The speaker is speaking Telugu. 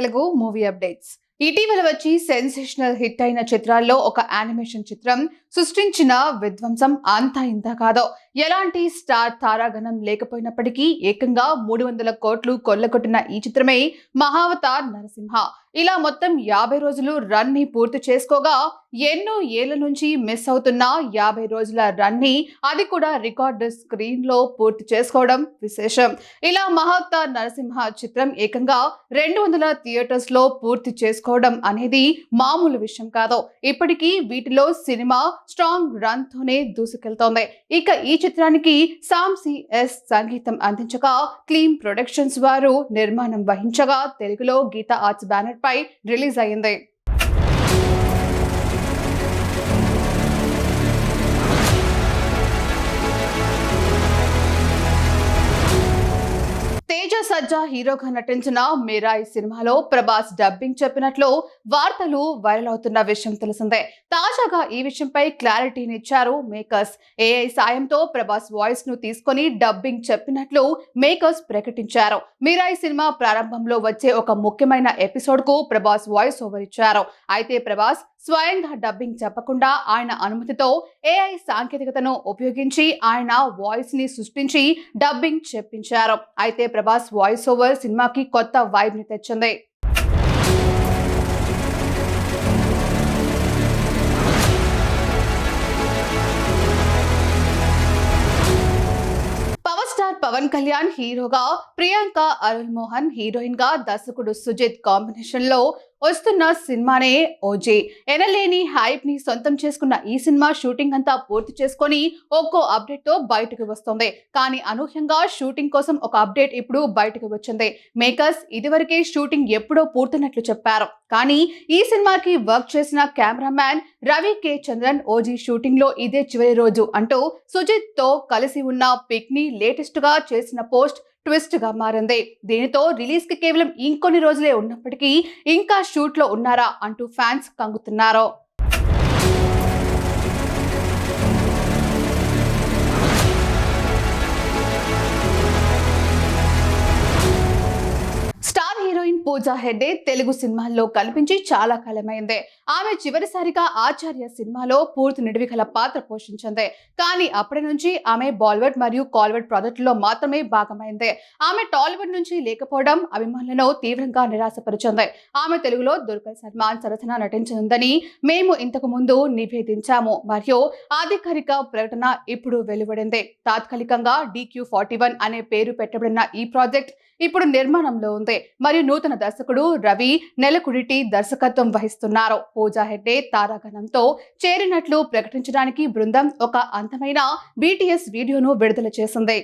Telugu movie updates. ఇటీవల వచ్చి సెన్సేషనల్ హిట్ అయిన చిత్రాల్లో ఒక యానిమేషన్ చిత్రం సృష్టించిన విధ్వంసం అంతా ఇంత కాదో. ఎలాంటి స్టార్ తారాగణం లేకపోయినప్పటికీ ఏకంగా 300 కోట్లు కొల్లగొట్టిన ఈ చిత్రమే మహావతార్ నరసింహ. ఇలా మొత్తం 50 రోజులు రన్ ని పూర్తి చేసుకోగా ఎన్నో ఏళ్ల నుంచి మిస్ అవుతున్న 50 రోజుల రన్ ని అది కూడా రికార్డు స్క్రీన్ లో పూర్తి చేసుకోవడం విశేషం. ఇలా మహావతార్ నరసింహ చిత్రం ఏకంగా 200 థియేటర్స్ లో పూర్తి చేసుకోవడం అనేది మామూలు విషయం కాదు. ఇప్పటికీ వీటిలో సినిమా స్ట్రాంగ్ రన్ తోనే దూసుకెళ్తోంది. ఇక ఈ చిత్రానికి సామ్ సిఎస్ సంగీతం అందించగా క్లీన్ ప్రొడక్షన్స్ వారు నిర్మాణం వహించగా తెలుగులో గీతా ఆర్ట్స్ బ్యానర్ పై రిలీజ్ అయింది. తేజ సజ్జా హీరోగా నటించిన మీరాయి సినిమాలో ప్రభాస్ డబ్బింగ్ చెప్పినట్లు వార్తలు వైరల్ అవుతున్న విషయం తెలిసిందే. తాజాగా ఈ విషయంపై క్లారిటీని ఇచ్చారు మేకర్స్. ఏఐ సాయంతో ప్రభాస్ వాయిస్ ను తీసుకొని డబ్బింగ్ చెప్పినట్లు మేకర్స్ ప్రకటించారు. మీరాయి సినిమా ప్రారంభంలో వచ్చే ఒక ముఖ్యమైన ఎపిసోడ్ కు ప్రభాస్ వాయిస్ ఓవర్ ఇచ్చారు. అయితే ప్రభాస్ స్వయంగా డబ్బింగ్ చెప్పకుండా ఆయన అనుమతితో ఏఐ సాంకేతికతను ఉపయోగించి ఆయన వాయిస్ ని సృష్టించి డబ్బింగ్ చెప్పించారు. అయితే ప్రభాస్ వాయిస్ ఓవర్ సినిమాకి కొత్త వైబ్ ని తెచ్చింది. పవన్ కళ్యాణ్ హీరోగా, ప్రియాంక అరుల్ మోహన్ హీరోయిన్ గా, దర్శకుడు సుజిత్ కాంబినేషన్ లో వస్తున్న సినిమానే ఓజీ. ఎనలేని హైప్ ని సొంతం చేసుకున్న ఈ సినిమా షూటింగ్ అంతా పూర్తి చేసుకొని ఒక్కో అప్డేట్ తో బయటకు వస్తుంది. కానీ అనూహ్యంగా షూటింగ్ కోసం ఒక అప్డేట్ ఇప్పుడు బయటకు వచ్చింది. మేకర్స్ ఇదివరకే షూటింగ్ ఎప్పుడో పూర్తయినట్లు చెప్పారు. కానీ ఈ సినిమాకి వర్క్ చేసిన కెమెరామ్యాన్ రవి కే చంద్రన్ ఓజీ షూటింగ్ లో ఇదే చివరి రోజు అంటూ సుజిత్ తో కలిసి ఉన్న పిక్ ని లేటెస్ట్ గా చేసిన పోస్ట్ ట్విస్ట్ గా మారింది. దీనితో రిలీజ్ కి కేవలం ఇంకొన్ని రోజులే ఉన్నప్పటికీ ఇంకా షూట్ లో ఉన్నారా అంటూ ఫ్యాన్స్ కంగుతున్నారు. పూజా హెగ్డే తెలుగు సినిమాల్లో కనిపించి చాలా కాలమైంది. ఆమె చివరిసారిగా ఆచార్య సినిమాలో పూర్తి నిడివిగల పాత్ర పోషించింది. కానీ అప్పటి నుంచి ఆమె బాలీవుడ్ మరియు కాలీవుడ్ ప్రాజెక్టులో మాత్రమే భాగమైంది. ఆమె టాలీవుడ్ నుంచి లేకపోవడం అభిమానులను తీవ్రంగా నిరాశపరిచింది. ఆమె తెలుగులో దుల్కర్ సల్మాన్ సరసన నటించనుందని మేము ఇంతకు ముందు నివేదించాము మరియు అధికారిక ప్రకటన ఇప్పుడు వెలువడింది. తాత్కాలికంగా DQ41 అనే పేరు పెట్టబడిన ఈ ప్రాజెక్ట్ ఇప్పుడు నిర్మాణంలో ఉంది మరియు నూతన దర్శకుడు రవి నెలకుడిటి దర్శకత్వం వహిస్తున్నారు. పూజా హెగ్డే తారాగణంతో చేరినట్లు ప్రకటించడానికి బృందం ఒక అందమైన BTS వీడియోను విడుదల చేసింది.